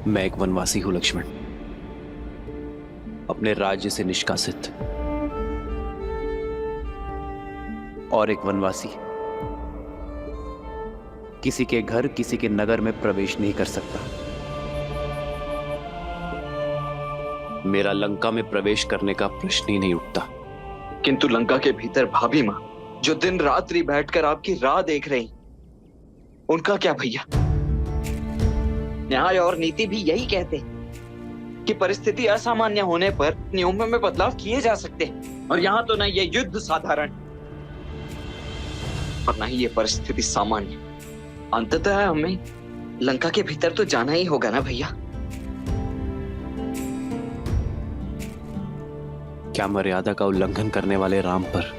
मैं एक वनवासी हूं लक्ष्मण, अपने राज्य से निष्कासित। और एक वनवासी किसी के घर, किसी के नगर में प्रवेश नहीं कर सकता। मेरा लंका में प्रवेश करने का प्रश्न ही नहीं उठता। किंतु लंका के भीतर भाभी मां जो दिन रात्रि बैठकर आपकी राह देख रही, उनका क्या भैया? न्याय और नीति भी यही कहते हैं कि परिस्थिति असामान्य होने पर नियमों में बदलाव किए जा सकते हैं। और यहाँ तो ना ये युद्ध साधारण और ना ही ये परिस्थिति सामान्य। अंततः हमें लंका के भीतर तो जाना ही होगा ना भैया। क्या मर्यादा का उल्लंघन करने वाले राम पर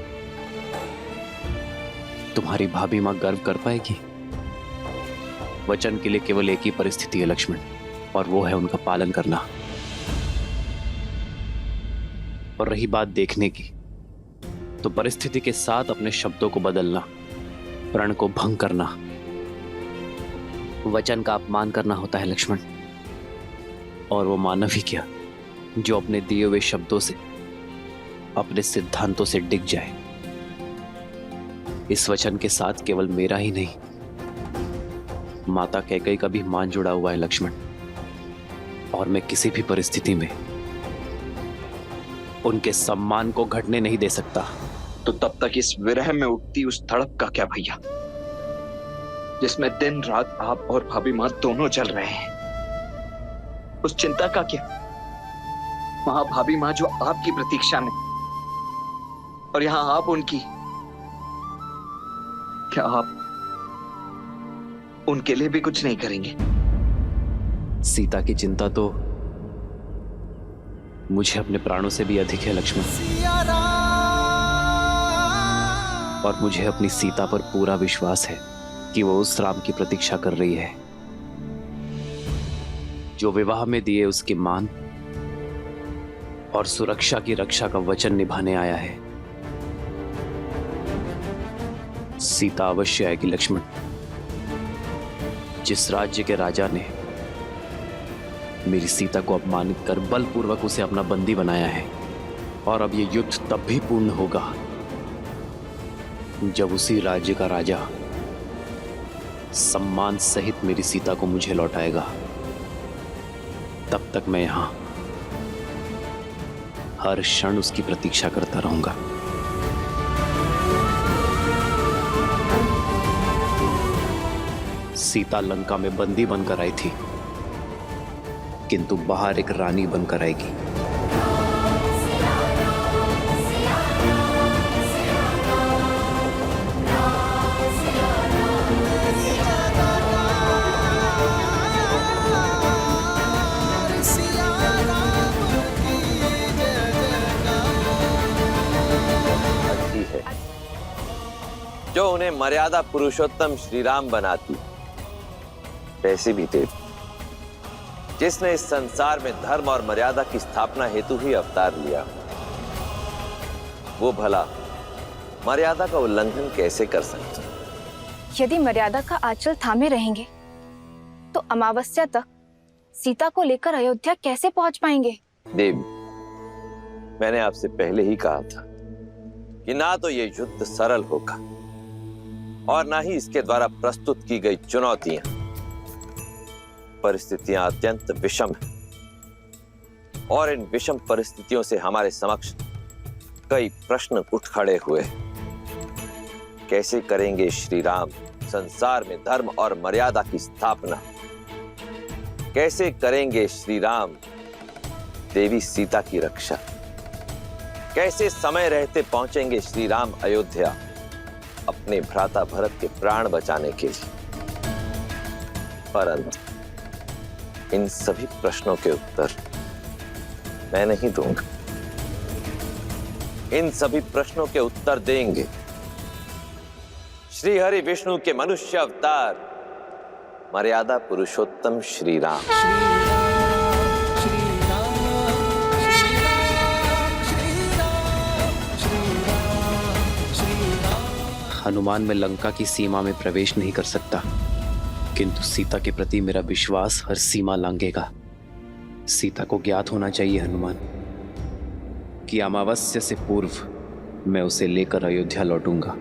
तुम्हारी भाभी मां गर्व कर पाएगी? वचन के लिए केवल एक ही परिस्थिति है लक्ष्मण, और वो है उनका पालन करना। और रही बात देखने की, तो परिस्थिति के साथ अपने शब्दों को बदलना, प्रण को भंग करना, वचन का अपमान करना होता है लक्ष्मण। और वो मानव ही क्या जो अपने दिए हुए शब्दों से, अपने सिद्धांतों से डिग जाए। इस वचन के साथ केवल मेरा ही नहीं, माता कैकेयी का भी मान जुड़ा हुआ है लक्ष्मण। और मैं किसी भी परिस्थिति में उनके सम्मान को घटने नहीं दे सकता। तो तब तक इस विरह में उठती उस तड़प का क्या भैया, जिसमें दिन रात आप और भाभी मां दोनों जल रहे हैं? उस चिंता का क्या? वहां भाभी मां जो आपकी प्रतीक्षा में, और यहां आप उनकी। क्या आप उनके लिए भी कुछ नहीं करेंगे? सीता की चिंता तो मुझे अपने प्राणों से भी अधिक है लक्ष्मण। और मुझे अपनी सीता पर पूरा विश्वास है कि वो उस राम की प्रतीक्षा कर रही है जो विवाह में दिए उसके मान और सुरक्षा की रक्षा का वचन निभाने आया है। सीता अवश्य आएगी लक्ष्मण। जिस राज्य के राजा ने मेरी सीता को अपमानित कर बलपूर्वक उसे अपना बंदी बनाया है, और अब ये युद्ध तब भी पूर्ण होगा जब उसी राज्य का राजा सम्मान सहित मेरी सीता को मुझे लौटाएगा। तब तक मैं यहां हर क्षण उसकी प्रतीक्षा करता रहूंगा। सीता लंका में बंदी बनकर आई थी, किंतु बाहर एक रानी बनकर आएगी। अच्छी है जो उन्हें मर्यादा पुरुषोत्तम श्री राम बनाती, वैसे भी देव जिसने इस संसार में धर्म और मर्यादा की स्थापना हेतु ही अवतार लिया, वो भला मर्यादा का उल्लंघन कैसे कर सकते? यदि मर्यादा का आंचल थामे रहेंगे तो अमावस्या तक सीता को लेकर अयोध्या कैसे पहुंच पाएंगे? देवी, मैंने आपसे पहले ही कहा था कि ना तो ये युद्ध सरल होगा और ना ही इसके द्वारा प्रस्तुत की गई चुनौतियां। परिस्थितियां अत्यंत विषम हैं और इन विषम परिस्थितियों से हमारे समक्ष कई प्रश्न उठ खड़े हुए। कैसे करेंगे श्री राम संसार में धर्म और मर्यादा की स्थापना? कैसे करेंगे श्री राम देवी सीता की रक्षा? कैसे समय रहते पहुंचेंगे श्री राम अयोध्या अपने भ्राता भरत के प्राण बचाने के लिए? परंतु इन सभी प्रश्नों के उत्तर मैं नहीं दूंगा। इन सभी प्रश्नों के उत्तर देंगे श्री हरि विष्णु के मनुष्य अवतार मर्यादा पुरुषोत्तम श्री राम। हनुमान में लंका की सीमा में प्रवेश नहीं कर सकता, किंतु सीता के प्रति मेरा विश्वास हर सीमा लांघेगा। सीता को ज्ञात होना चाहिए हनुमान कि अमावस्या से पूर्व मैं उसे लेकर अयोध्या लौटूंगा।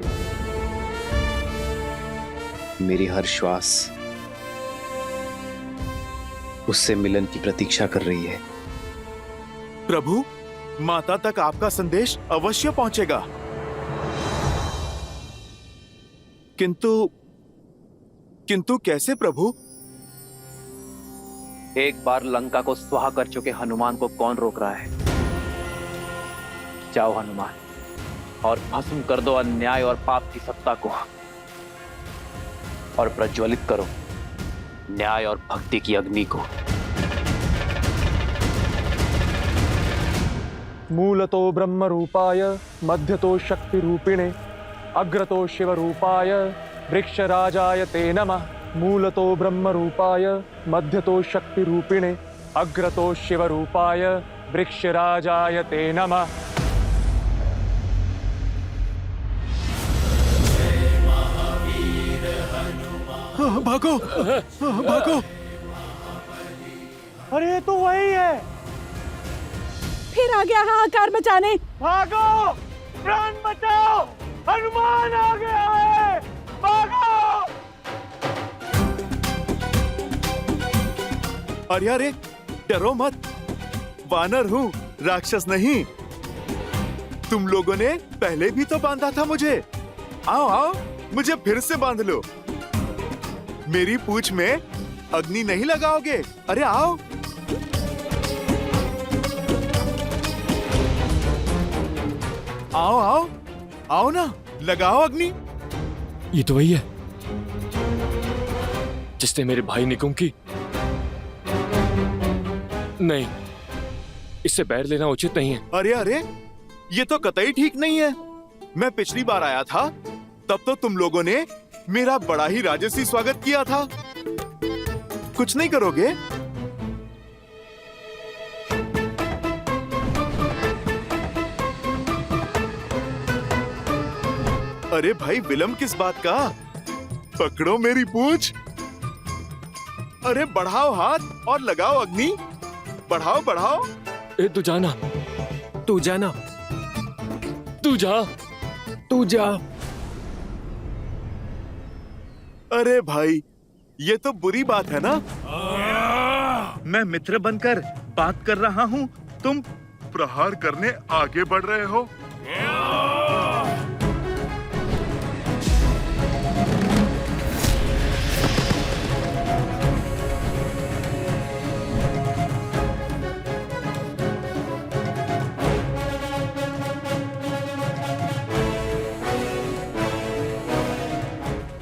मेरी हर श्वास उससे मिलन की प्रतीक्षा कर रही है। प्रभु, माता तक आपका संदेश अवश्य पहुंचेगा। किंतु कैसे प्रभु? एक बार लंका को स्वाहा कर चुके हनुमान को कौन रोक रहा है? जाओ हनुमान, और भस्म कर दो अन्याय और पाप की सत्ता को, और प्रज्वलित करो न्याय और भक्ति की अग्नि को। मूलतो ब्रह्म रूपाय मध्यतो शक्ति रूपिणे अग्रतो शिव रूपाय वृक्षराजाय ते नमः। मूलतो ब्रह्म रूपाय मध्यतो शक्ति रूपिणे अग्रतो शिव रूपाय वृक्षराजाय ते नमः। भागो, भागो। अरे ये तो वही है। फिर आ गया हाहाकार मचाने। भागो, प्राण बचाओ, हनुमान आ गया है, भागो। अरे डरो मत, वानर हूँ, राक्षस नहीं। तुम लोगों ने पहले भी तो बांधा था मुझे। आओ आओ, मुझे फिर से बांध लो। मेरी पूंछ में अग्नि नहीं लगाओगे? अरे आओ। आओ आओ आओ ना, लगाओ अग्नि। ये तो वही है जिसने मेरे भाई निकुंभ की। नहीं, इससे बैर लेना उचित नहीं है। अरे ये तो कतई ठीक नहीं है। मैं पिछली बार आया था तब तो तुम लोगों ने मेरा बड़ा ही राजसी स्वागत किया था। कुछ नहीं करोगे? अरे भाई, विलंब किस बात का? पकड़ो मेरी पूंछ। अरे बढ़ाओ हाथ और लगाओ अग्नि। बढ़ाओ बढ़ाओ। ए, तू जाना, तू जाना, तू जा, तू जा। अरे भाई, ये तो बुरी बात है ना। मैं मित्र बनकर बात कर रहा हूँ, तुम प्रहार करने आगे बढ़ रहे हो।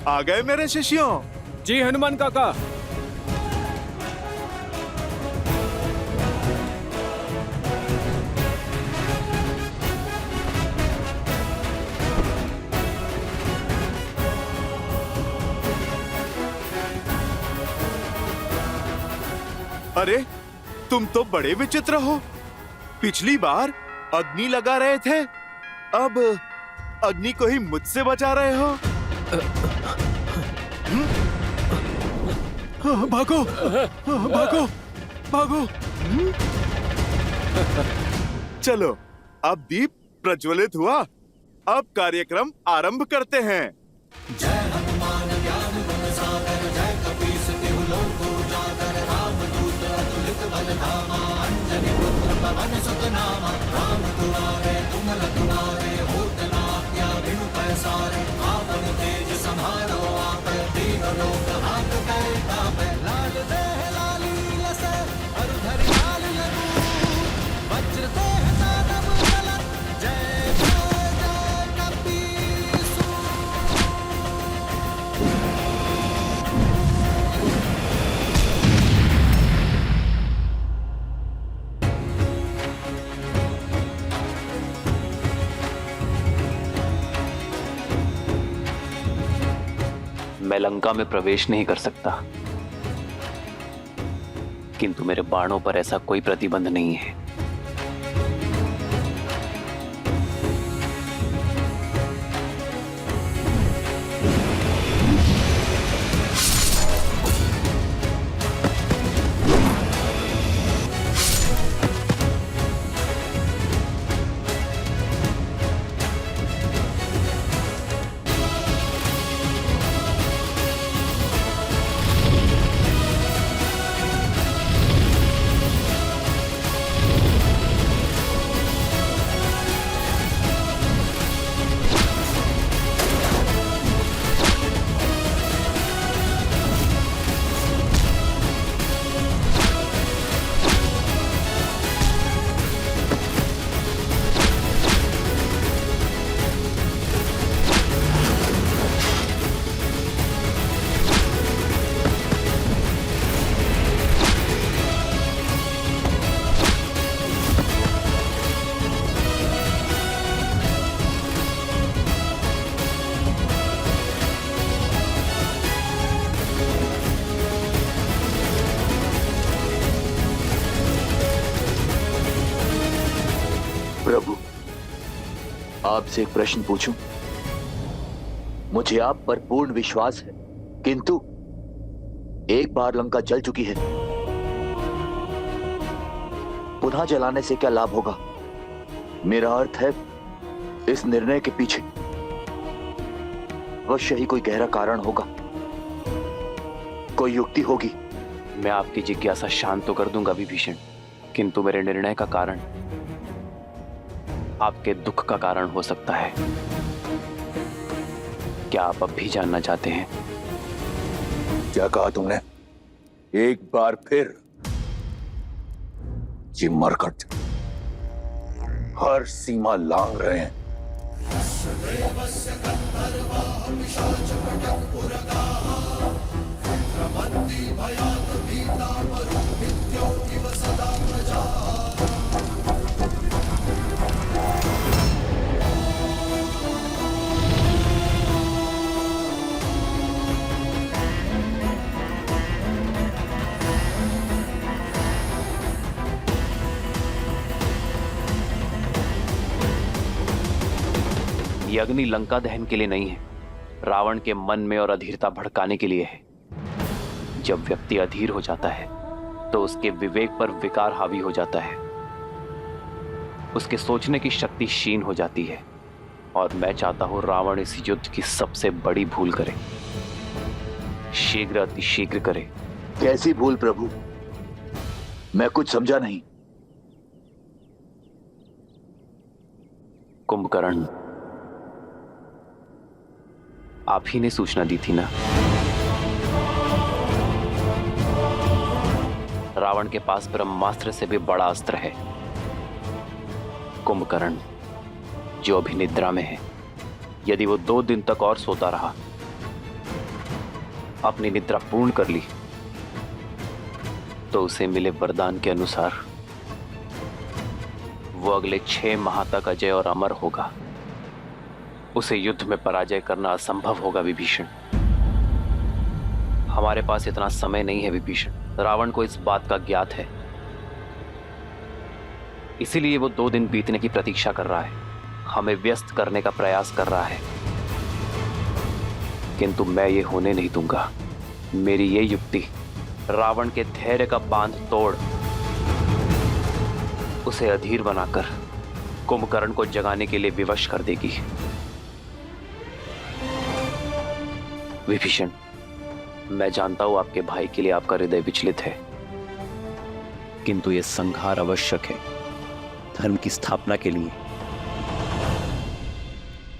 आ गए मेरे शिष्यों? जी हनुमान काका। अरे, तुम तो बड़े विचित्र हो। पिछली बार अग्नि लगा रहे थे, अब अग्नि को ही मुझसे बचा रहे हो। भागो, भागो, भागो। चलो, अब दीप प्रज्वलित हुआ। अब कार्यक्रम आरंभ करते हैं। मैं लंका में प्रवेश नहीं कर सकता, किंतु मेरे बाणों पर ऐसा कोई प्रतिबंध नहीं है। आपसे एक प्रश्न पूछूं? मुझे आप पर पूर्ण विश्वास है, किंतु एक बार लंका जल चुकी है, पुनः जलाने से क्या लाभ होगा? मेरा अर्थ है, इस निर्णय के पीछे अवश्य ही कोई गहरा कारण होगा, कोई युक्ति होगी। मैं आपकी जिज्ञासा शांत तो कर दूंगा विभीषण, किंतु मेरे निर्णय का कारण आपके दुख का कारण हो सकता है। क्या आप अब भी जानना चाहते हैं? क्या कहा तुमने? एक बार फिर जी मरकट हर सीमा लांघ रहे हैं। ये अग्नि लंका दहन के लिए नहीं है, रावण के मन में और अधीरता भड़काने के लिए है। जब व्यक्ति अधीर हो जाता है तो उसके विवेक पर विकार हावी हो जाता है, उसके सोचने की शक्ति क्षीण हो जाती है, और मैं चाहता हूं रावण इस युद्ध की सबसे बड़ी भूल करे, शीघ्र अतिशीघ्र करे। कैसी भूल प्रभु? मैं कुछ समझा नहीं। कुंभकर्ण, आप ही ने सूचना दी थी ना? रावण के पास ब्रह्मास्त्र से भी बड़ा अस्त्र है। कुंभकर्ण, जो अभी निद्रा में है, यदि वो 2 दिन तक और सोता रहा, अपनी निद्रा पूर्ण कर ली, तो उसे मिले वरदान के अनुसार वो अगले 6 माह तक अजय और अमर होगा। उसे युद्ध में पराजय करना असंभव होगा विभीषण। हमारे पास इतना समय नहीं है विभीषण। रावण को इस बात का ज्ञात है, इसीलिए वो 2 दिन बीतने की प्रतीक्षा कर रहा है, हमें व्यस्त करने का प्रयास कर रहा है, किंतु मैं ये होने नहीं दूंगा। मेरी ये युक्ति रावण के धैर्य का बांध तोड़ उसे अधीर बनाकर कुंभकर्ण को जगाने के लिए विवश कर देगी। विभीषण, मैं जानता हूं आपके भाई के लिए आपका हृदय विचलित है, किंतु यह संहार आवश्यक है धर्म की स्थापना के लिए।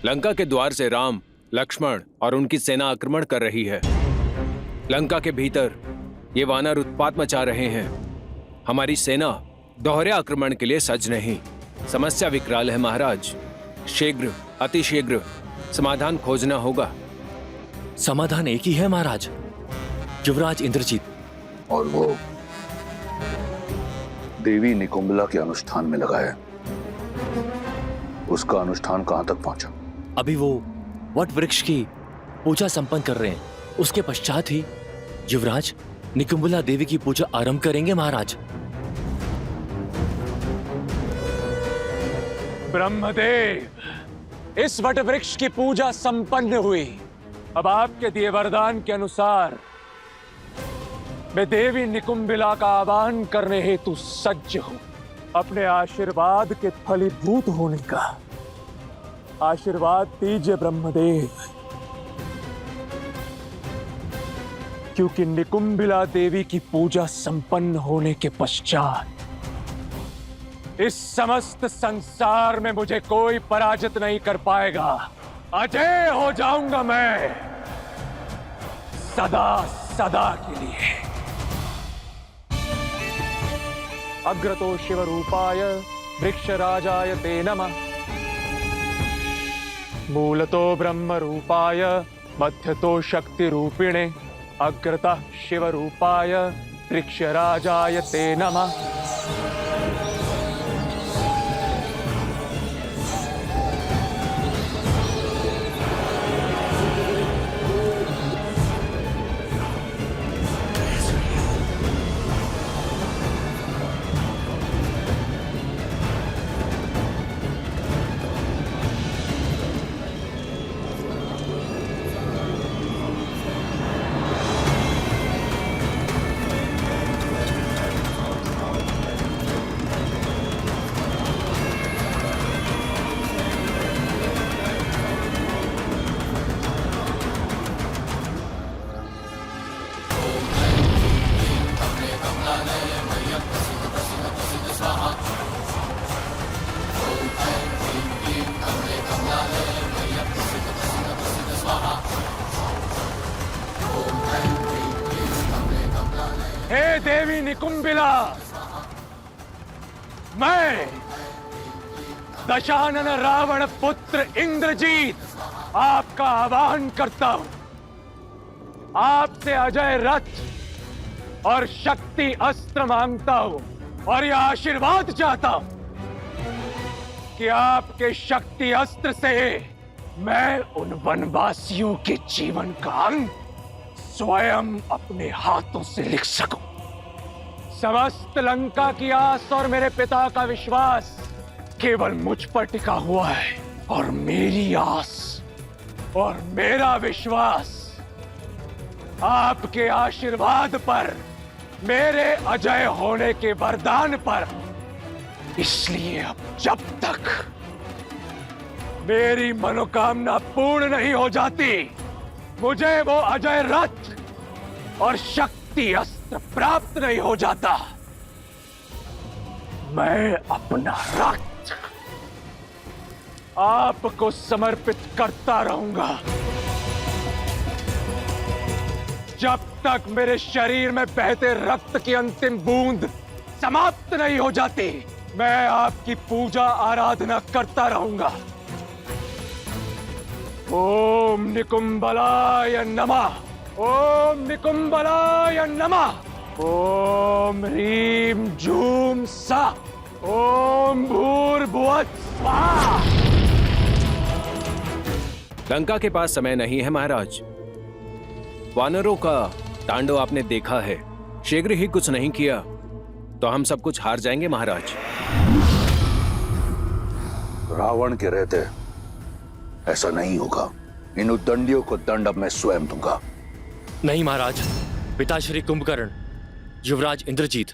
लंका के द्वार से राम, लक्ष्मण और उनकी सेना आक्रमण कर रही है। लंका के भीतर ये वानर उत्पात मचा रहे हैं। हमारी सेना दोहरे आक्रमण के लिए सज्ज नहीं। समस्या विकराल है महाराज। शीघ्र, अतिशीघ्र समाधान खोजना होगा। समाधान एक ही है महाराज, युवराज इंद्रजीत। और वो देवी निकुंभला के अनुष्ठान में लगा है। उसका अनुष्ठान कहां तक पहुंचा? अभी वो वट वृक्ष की पूजा संपन्न कर रहे हैं। उसके पश्चात ही युवराज निकुंभला देवी की पूजा आरंभ करेंगे महाराज। ब्रह्मदेव, इस वट वृक्ष की पूजा संपन्न हुई। अब आपके दिए वरदान के अनुसार मैं देवी निकुंभिला का आवाहन करने हेतु सज्ज हूं। अपने आशीर्वाद के फलीभूत होने का आशीर्वाद दीजिए ब्रह्मदेव, क्योंकि निकुंभिला देवी की पूजा संपन्न होने के पश्चात इस समस्त संसार में मुझे कोई पराजित नहीं कर पाएगा। अजय हो जाऊंगा मैं सदा सदा के लिए। अग्रतो शिव रूपाय वृक्षराजाय ते नमः। मूलतो ब्रह्म रूपाय मध्यतो शक्ति रूपिणे। अग्रतः शिव रूपाय वृक्षराजाय ते नमः। हे देवी निकुंबिला, मैं दशानन रावण पुत्र इंद्रजीत आपका आवाहन करता हूं। आपसे अजय रथ और शक्ति अस्त्र मांगता हूं और यह आशीर्वाद चाहता हूं कि आपके शक्ति अस्त्र से मैं उन वनवासियों के जीवन का अंत स्वयं अपने हाथों से लिख सकूं। समस्त लंका की आस और मेरे पिता का विश्वास केवल मुझ पर टिका हुआ है और मेरी आस और मेरा विश्वास आपके आशीर्वाद पर, मेरे अजय होने के वरदान पर। इसलिए अब जब तक मेरी मनोकामना पूर्ण नहीं हो जाती, मुझे वो अजय रथ और शक्ति अस्त्र प्राप्त नहीं हो जाता, मैं अपना रथ आपको समर्पित करता रहूंगा। जब तक मेरे शरीर में बहते रक्त की अंतिम बूंद समाप्त नहीं हो जाती, मैं आपकी पूजा आराधना करता रहूंगा। ओम निकुंबलाय नमः, ओम निकुंबलाय नमः, ओम ह्रीम झूम सा, ओम भूर्भुवः स्वाहा। लंका के पास समय नहीं है महाराज। वानरों का तांडव आपने देखा है। शीघ्र ही कुछ नहीं किया तो हम सब कुछ हार जाएंगे महाराज। रावण के रहते ऐसा नहीं होगा। इन उद्दंडियों को दंड अब मैं स्वयं दूंगा। नहीं महाराज, पिताश्री कुंभकर्ण, युवराज इंद्रजीत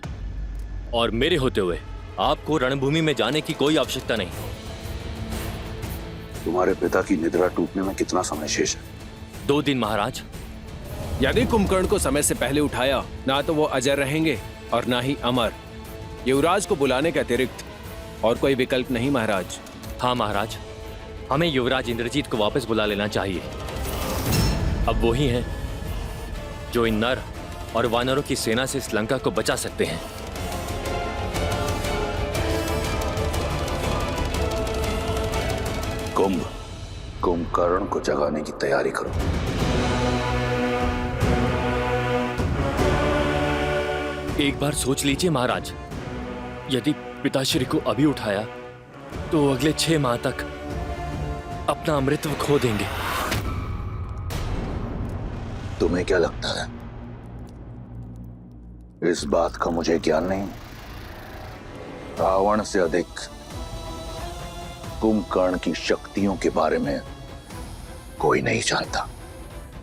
और मेरे होते हुए आपको रणभूमि में जाने की कोई आवश्यकता नहीं। तुम्हारे पिता की निद्रा टूटने में कितना समय शेष है? 2 दिन महाराज। यदि कुंभकर्ण को समय से पहले उठाया, ना तो वो अजय रहेंगे और ना ही अमर। युवराज को बुलाने के अतिरिक्त और कोई विकल्प नहीं महाराज। हाँ महाराज, हमें युवराज इंद्रजीत को वापस बुला लेना चाहिए। अब वो ही हैं जो इन नर और वानरों की सेना से इस लंका को बचा सकते हैं। कुंभकर्ण को जगाने की तैयारी करो। एक बार सोच लीजिए महाराज, यदि पिताश्री को अभी उठाया तो अगले 6 माह तक अपना अमृतत्व खो देंगे। तुम्हें क्या लगता है इस बात का मुझे ज्ञान नहीं? रावण से अधिक कुंभकर्ण की शक्तियों के बारे में कोई नहीं जानता।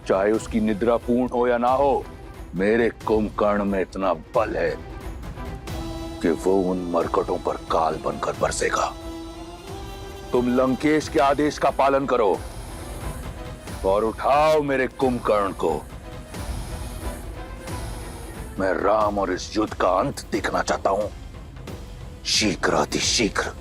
चाहे उसकी निद्रा पूर्ण हो या ना हो, मेरे कुंभकर्ण में इतना बल है कि वो उन मरकटों पर काल बनकर बरसेगा। तुम लंकेश के आदेश का पालन करो और उठाओ मेरे कुंभकर्ण को। मैं राम और इस युद्ध का अंत देखना चाहता हूं, शीघ्र अतिशीघ्र।